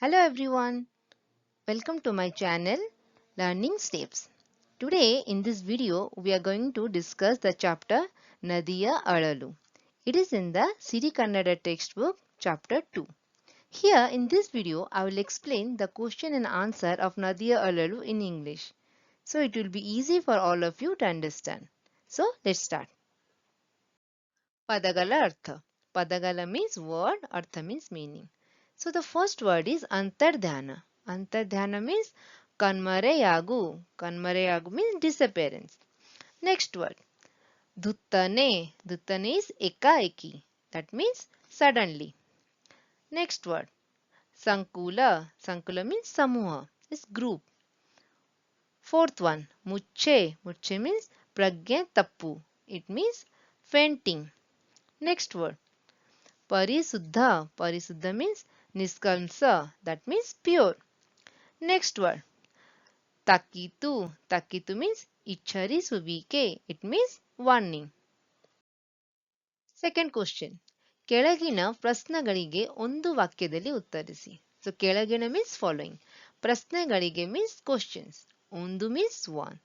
Hello everyone, welcome to my channel Learning Steps. Today in this video we are going to discuss the chapter Nadiya Alalu. It is in the Siri Kannada textbook chapter 2. Here in this video I will explain the question and answer of Nadiya Alalu in English. So it will be easy for all of you to understand. So let's start. Padagala Artha. Padagala means word, Artha means meaning. So the first word is Antardhyana. Antardhyana means Kanmareyagu. Kanmareyagu means disappearance. Next word Dhuttane. Dhuttane is Ekaeki. That means suddenly. Next word Sankula. Sankula means Samuha. It's group. Fourth one Muche. Muche means Pragya Tappu. It means fainting. Next word Parisuddha. Parisuddha means Niskalmsa. That means pure. Next word Takitu. Takitu means Ichari Subike. It means warning. Second question. ಕೆಳಗಿನ ಪ್ರಶ್ನೆಗಳಿಗೆ ಒಂದು ವಾಕ್ಯದಲ್ಲಿ ಉತ್ತರಿಸಿ. So ಕೆಳಗಿನ means following. ಪ್ರಶ್ನೆಗಳಿಗೆ means questions. ಒಂದು means one.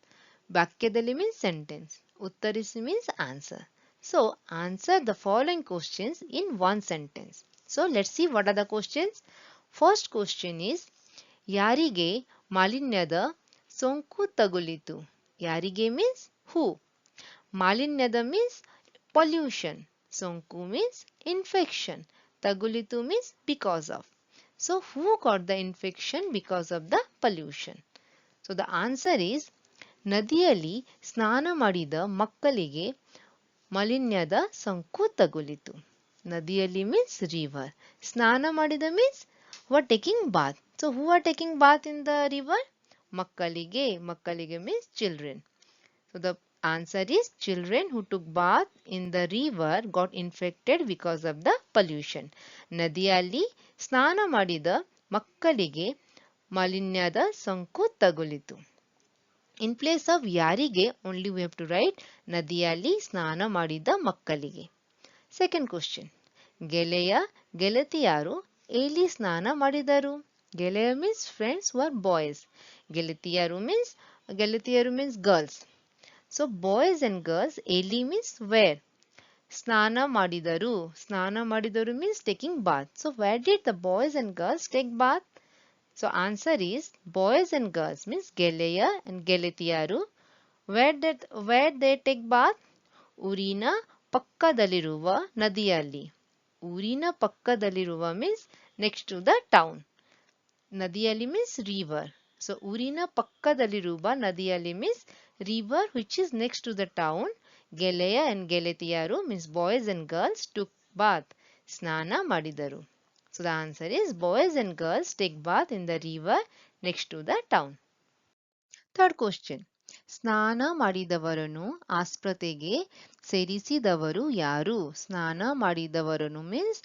ವಾಕ್ಯದಲ್ಲಿ means sentence. ಉತ್ತರಿಸಿ means answer. So answer the following questions in one sentence. So let's see what are the questions. First question is ಯಾರಿಗೆ ಮಾಲಿನ್ಯದ ಸೋಂಕು ತಗುಲಿತು? ಯಾರಿಗೆ means who. ಮಾಲಿನ್ಯದ means pollution. Sonku means infection. Tagulitu means because of. So who got the infection because of the pollution? So the answer is ನದಿಯಲ್ಲಿ ಸ್ನಾನ ಮಾಡಿದ ಮಕ್ಕಳಿಗೆ ಮಾಲಿನ್ಯದ ಸೋಂಕು ತಗುಲಿತು. ನದಿಯಲ್ಲಿ means river. ಸ್ನಾನ ಮಾಡಿದ means who are taking bath. So who are taking bath in the river? ಮಕ್ಕಳಿಗೆ. ಮಕ್ಕಳಿಗೆ means children. So the answer is children who took bath in the river got infected because of the pollution. ನದಿಯಲ್ಲಿ ಸ್ನಾನ ಮಾಡಿದ ಮಕ್ಕಳಿಗೆ ಮಾಲಿನ್ಯದ ಸೋಂಕು ತಗುಲಿತು. In place of ಯಾರಿಗೆ only we have to write ನದಿಯಲ್ಲಿ ಸ್ನಾನ ಮಾಡಿದ ಮಕ್ಕಳಿಗೆ. Second question. ಗೆಳೆಯ ಗೆಳತಿಯರು ಎಲ್ಲಿ ಸ್ನಾನ ಮಾಡಿದರು? ಗೆಳೆಯ means friends who are boys. ಗೆಳತಿಯರು means girls. So boys and girls ಎಲ್ಲಿ means where. ಸ್ನಾನ ಮಾಡಿದರು. ಸ್ನಾನ ಮಾಡಿದರು means taking bath. So where did the boys and girls take bath? So answer is boys and girls means ಗೆಳೆಯ and ಗೆಳತಿಯರು. Where they take bath? ಊರಿನ ಪಕ್ಕದಲ್ಲಿರುವ ನದಿಯಲ್ಲಿ. ಊರಿನ ಪಕ್ಕದಲ್ಲಿರುವ means next to the town. ನದಿಯಲ್ಲಿ means river. So ಊರಿನ ಪಕ್ಕದಲ್ಲಿರುವ ನದಿಯಲ್ಲಿ means river which is next to the town. ಗೆಳೆಯ and ಗೆಳತಿಯರು means boys and girls took bath. ಸ್ನಾನ ಮಾಡಿದರು. So the answer is boys and girls take bath in the river next to the town. Third question. ಸ್ನಾನ ಮಾಡಿದವರನ್ನು ಆಸ್ಪತ್ರೆಗೆ ಸೇರಿಸಿದವರು ಯಾರು? ಸ್ನಾನ ಮಾಡಿದವರನ್ನು means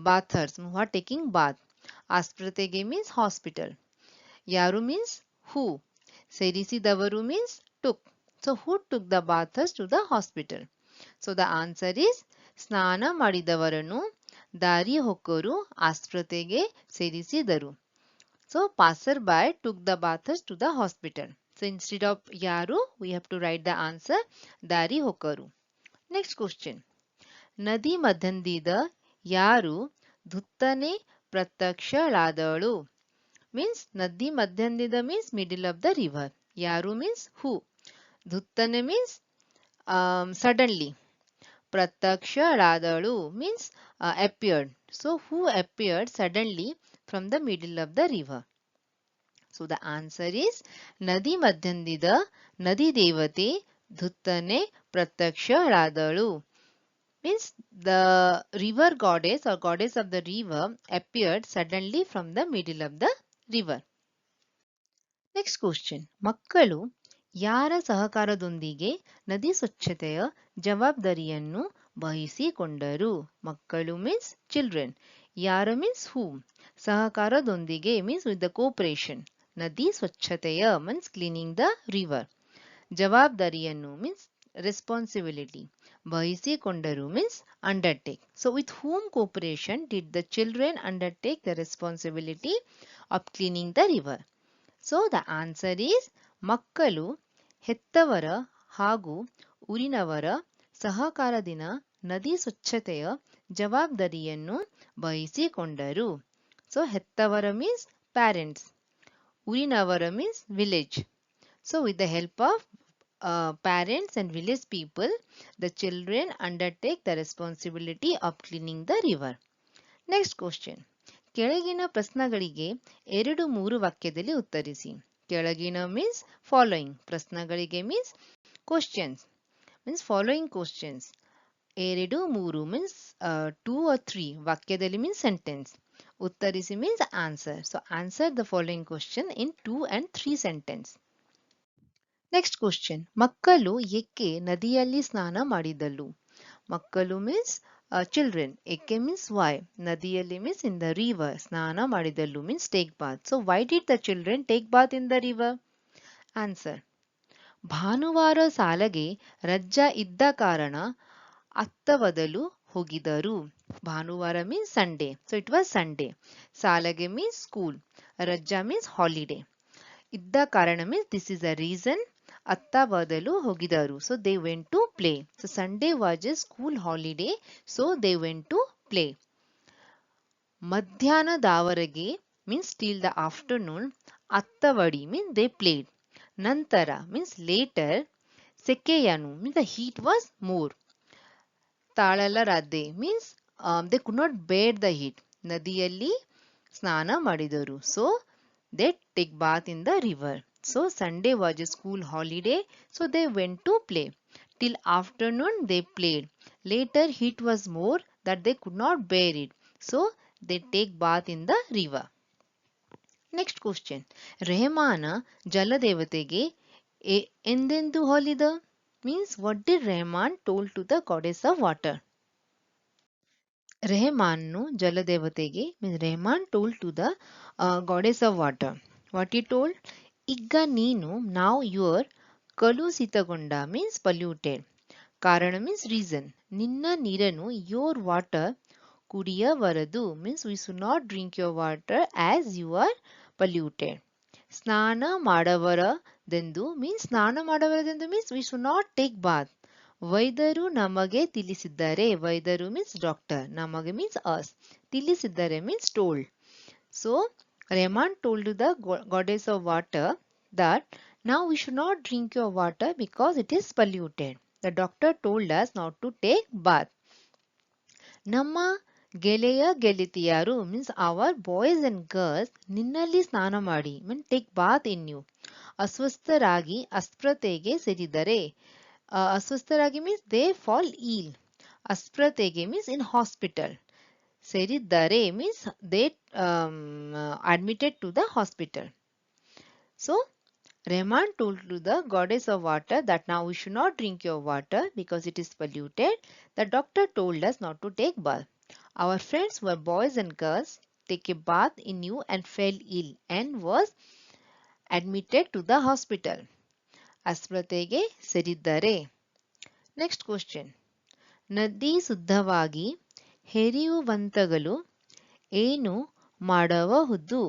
bathers who are taking bath. ಆಸ್ಪತ್ರೆಗೆ means hospital. ಯಾರು means who. ಸೇರಿಸಿದವರು means took. So who took the bathers to the hospital? So the answer is ಸ್ನಾನ ಮಾಡಿದವರನ್ನು ದಾರಿ ಹೋಕರು ಆಸ್ಪತ್ರೆಗೆ ಸೇರಿಸಿದರು. So passerby took the bathers to the hospital. So instead of yaru, we have to write the answer dari hokaru. Next question. ನದಿ ಮಧ್ಯದಿಂದ ಯಾರು ಧುತ್ತನೆ ಪ್ರತ್ಯಕ್ಷಳಾದಳು? Means ನದಿ ಮಧ್ಯದಿಂದ means middle of the river. ಯಾರು means who. ಧುತ್ತನೆ means suddenly. ಪ್ರತ್ಯಕ್ಷಳಾದಳು means appeared. So who appeared suddenly from the middle of the river? So the answer is ನದಿ ಮಧ್ಯದಿಂದ ನದಿ ದೇವತೆ ಧುತ್ತನೆ ಪ್ರತ್ಯಕ್ಷಳಾದಳು. Means the river goddess or goddess of the river appeared suddenly from the middle of the river. Next question. ಮಕ್ಕಳು ಯಾರ ಸಹಕಾರದೊಂದಿಗೆ ನದಿ ಸ್ವಚ್ಛತೆಯ ಜವಾಬ್ದಾರಿಯನ್ನು ವಹಿಸಿಕೊಂಡರು? ಮಕ್ಕಳು means children. ಯಾರ means whom. ಸಹಕಾರದೊಂದಿಗೆ means with the cooperation. ನದಿ ಸ್ವಚ್ಛತೆಯ means cleaning the river. ಜವಾಬ್ದಾರಿಯನ್ನು means responsibility. ವಹಿಸಿಕೊಂಡರು means undertake. So with whom cooperation did the children undertake the responsibility of cleaning the river? So the answer is ಮಕ್ಕಳು ಹೆತ್ತವರ ಹಾಗೂ ಊರಿನವರ ಸಹಕಾರದಿಂದ ನದಿ ಸ್ವಚ್ಛತೆಯ ಜವಾಬ್ದಾರಿಯನ್ನು ವಹಿಸಿಕೊಂಡರು. So ಹೆತ್ತವರ means parents. ಊರಿನವರ means village. So with the help of parents and village people, the children undertake the responsibility of cleaning the river. Next question. ಕೆಳಗಿನ ಪ್ರಶ್ನೆಗಳಿಗೆ 2-3 ವಾಕ್ಯದಲ್ಲಿ ಉತ್ತರಿಸಿ. ಕೆಳಗಿನ means following. ಪ್ರಶ್ನೆಗಳಿಗೆ means questions. Means following questions. 2-3 means 2 or 3. ವಾಕ್ಯದಲ್ಲಿ means sentence. ಉತ್ತರಿಸಿ means answer. So answer the following question in 2 and 3 sentence. Next question. ಮಕ್ಕಳು ಏಕೆ ನದಿಯಲ್ಲಿ ಸ್ನಾನ ಮಾಡಿದಳು? ಮಕ್ಕಳು ಮೀನ್ಸ್ ಚಿಲ್ಡ್ರನ್. ಏಕೆ ಮೀನ್ಸ್ ವೈ. ನದಿಯಲ್ಲಿ ಮೀನ್ಸ್ ಇನ್ ದ ರಿವರ್. ಸ್ನಾನ ಮಾಡಿದಳು means take Baat. So why did the children take Baat in the river? Answer. ಭಾನುವಾರ ಶಾಲೆಗೆ ರಜಾ ಇದ್ದ ಕಾರಣ ಅತ್ತ ಬದಲು ಹೋಗಿದರು. ಭಾನುವಾರ means Sunday. So it was Sunday. ಶಾಲೆಗೆ ಮೀನ್ಸ್ ಸ್ಕೂಲ್. ರಜಾ ಮೀನ್ಸ್ ಹಾಲಿಡೇ. ಇದ್ದ ಕಾರಣ means this is a reason. ಅತ್ತ ಬದಲು ಹೋಗಿದರು. So they went to play. So Sunday was a school holiday. So they went to play. ಮಧ್ಯಾಹ್ನದವರೆಗೆ means till the afternoon. ಅತ್ತವಡಿ means they played. ನಂತರ means later. ಸೆಕೆಯನು means the heat was more. ತಾಳಲಾರದೆ means they could not bear the heat. ನದಿಯಲ್ಲಿ ಸ್ನಾನ ಮಾಡಿದರು. So they take bath in the river. So Sunday was a school holiday, so they went to play. Till afternoon they played. Later heat was more that they could not bear it. So they take bath in the river. Next question. Rahman ಜಲದೇವತೆಗೆ ಎಂದೆಂದು ಹೋಲಿದ? Means what did Rahman told to the goddess of water? ರೆಹಮಾನ್ನು ಜಲದೇವತೆಗೆ means Rahman told to the goddess of water. What he told? ಈಗ ನೀನು now your ಕಲುಷಿತಗೊಂಡ means polluted. ಕಾರಣ means reason. ನಿನ್ನ ನೀರನ್ನು your water ಕುಡಿಯಬಾರದು means we should not drink your water as you are polluted. ಸ್ನಾನ ಮಾಡಬಾರದೆಂದು means ಸ್ನಾನ ಮಾಡಬಾರದೆಂದು means we should not take bath. ವೈದ್ಯರು ನಮಗೆ ತಿಳಿಸಿದ್ದಾರೆ. ವೈದ್ಯರು means doctor. ನಮಗೆ means us. ತಿಳಿಸಿದ್ದಾರೆ means told. So Rahman told to the goddess of water that now we should not drink your water because it is polluted. The doctor told us not to take bath. ನಮ್ಮ ಗೆಳೆಯ ಗೆಳತಿಯರು means our boys and girls ನಿನ್ನಲ್ಲಿ ಸ್ನಾನ ಮಾಡಿ means take bath in you. ಅಸ್ವಸ್ಥರಾಗಿ ಅಸ್ಪೃತೆಗೆ ಸೇರಿದರೆ. ಅಸ್ವಸ್ಥರಾಗಿ means they fall ill. ಅಸ್ಪೃತೆಗೆ means in hospital. ಸೇರಿದ್ದಾರೆ means they admitted to the hospital. So Rahman told to the goddess of water that now we should not drink your water because it is polluted. The doctor told us not to take bath. Our friends were boys and girls take a bath in you and fell ill and was admitted to the hospital. ಅಸ್ಪೃತೆಗೆ ಸೇರಿದ್ದಾರೆ. Next question. ನದಿ ಶುದ್ಧವಾಗಿ ಹರಿಯುವಂತಾಗಲು ಏನು ಮಾಡಬಹುದು?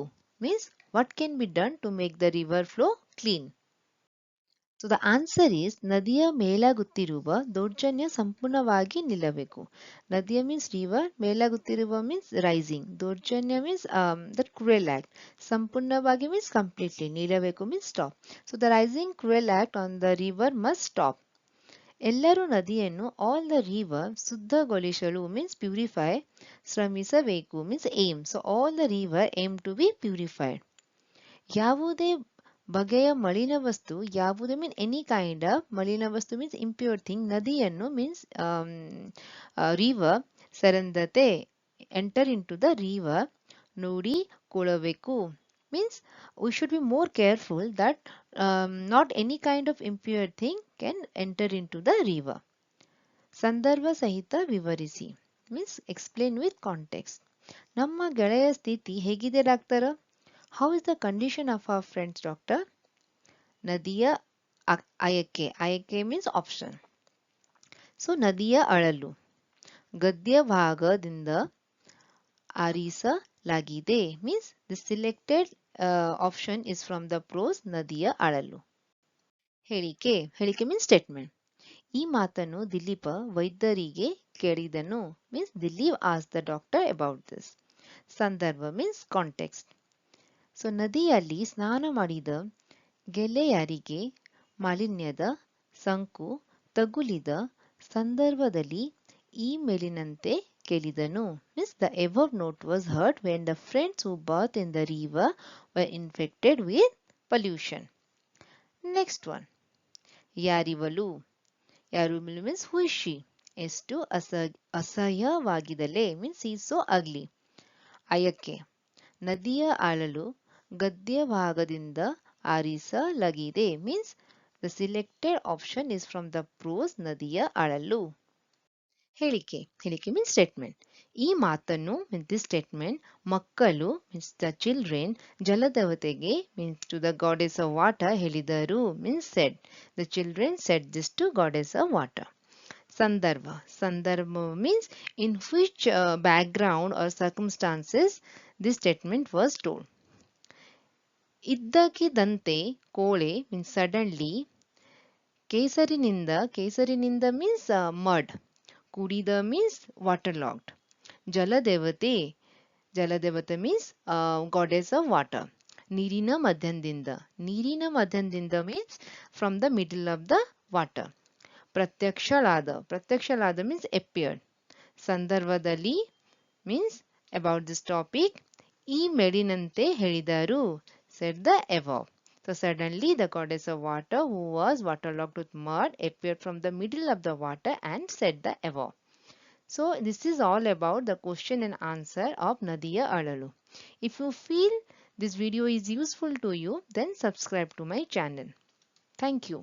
Means what can be done to make the river flow clean? So the answer is ನದಿಯ ಮೇಲಾಗುತ್ತಿರುವ ದೌರ್ಜನ್ಯ ಸಂಪೂರ್ಣವಾಗಿ ನಿಲ್ಲಬೇಕು. ನದಿಯ means river, ಮೇಲಾಗುತ್ತಿರುವ means rising. ದೌರ್ಜನ್ಯ means the cruel act. ಸಂಪೂರ್ಣವಾಗಿ means completely. ನಿಲ್ಲಬೇಕು means stop. So the rising cruel act on the river must stop. ಎಲ್ಲರೂ ನದಿಯನ್ನು all the river ಶುದ್ಧಗೊಳಿಸಲು means purify ಶ್ರಮಿಸಬೇಕು means aim. So all the river aim to be purified. ಯಾವುದೇ ಬಗೆಯ ಮಲಿನ ವಸ್ತು ಯಾವುದೇ mean any kind of ಮಲಿನ ವಸ್ತು means impure thing ನದಿಯನ್ನು means river ಸರಂದತೆ enter into the river ನೋಡಿಕೊಳ್ಳಬೇಕು. Means we should be more careful that not any kind of impure thing can enter into the river. ಸಂದರ್ಭ ಸಹಿತ ವಿವರಿಸಿ means explain with context. ನಮ್ಮ ಗೆಳೆಯ ಸ್ಥಿತಿ ಹೇಗಿದೆ doctor? How is the condition of our friends doctor? ನದಿಯ ಅಯಕೆ. ಅಯಕೆ means option. ಸೊ ನದಿಯ ಅಳಲು ಗದ್ಯ ಭಾಗದಿಂದ ಆರಿಸಲಾಗಿದೆ means the selected option is from the prose ನದಿಯ ಅಳಲು. ಹೇಳಿಕೆ ಹೇಳಿಕೆ ಮೀನ್ಸ್ ಸ್ಟೇಟ್ಮೆಂಟ್. ಈ ಮಾತನ್ನು ದಿಲೀಪ ವೈದ್ಯರಿಗೆ ಕೇಳಿದನು means Dilip as the doctor about this. ಸಂದರ್ಭ ಮೀನ್ಸ್ ಕಾಂಟೆಕ್ಸ್ಟ್. ಸೊ ನದಿಯಲ್ಲಿ ಸ್ನಾನ ಮಾಡಿದ ಗೆಳೆಯರಿಗೆ ಮಾಲಿನ್ಯದ ಸಂಕು ತಗುಲಿದ ಸಂದರ್ಭದಲ್ಲಿ ಈ ಮೇಲಿನಂತೆ ಕೇಳಿದನು means the above note was heard when the friends who bathed in the river were infected with pollution. Next one. ಯಾರಿವಳು ಯಾರಿವಳು means who is she. ಎಷ್ಟು ಅಸಹ್ಯವಾಗಿದಳೆ means he is so ugly. ಅಯಕ್ಕೆ ನದಿಯ ಅಳಲು ಗದ್ಯ ಭಾಗದಿಂದ ಆರಿಸಲಾಗಿದೆ means the selected option is from the prose ನದಿಯ ಅಳಲು. ಹೇಳಿಕೆ ಹೇಳಿಕೆ means statement. ಈ ಮಾತನ್ನು means this statement ಮಕ್ಕಳು means the children ಜಲದೇವತೆಗೆ means to the goddess of water ಹೇಳಿದರು means said. The children said this to goddess of water. ಸಂದರ್ಭ ಸಂದರ್ಭ means in which background or circumstances this statement was told. ಇದ್ದಕ್ಕಿದ್ದಂತೆ ಕೋಳೆ means suddenly ಕೇಸರಿನಿಂದ means mud. ಕುಡಿದ means waterlogged. ಜಲದೇವತೆ means goddess of water. ನೀರಿನ ಮಧ್ಯದಿಂದ means from the middle of the water. ಪ್ರತ್ಯಕ್ಷಳಾದ means appeared. ಸಂದರ್ಭದಲ್ಲಿ means about this topic. ಈ ಮೇಲಿನಂತೆ ಹೇಳಿದರು said the above. So suddenly the goddess of water who was waterlogged with mud appeared from the middle of the water and said the above. So this is all about the question and answer of Nadiya Alalu. If you feel this video is useful to you, then subscribe to my channel. Thank you.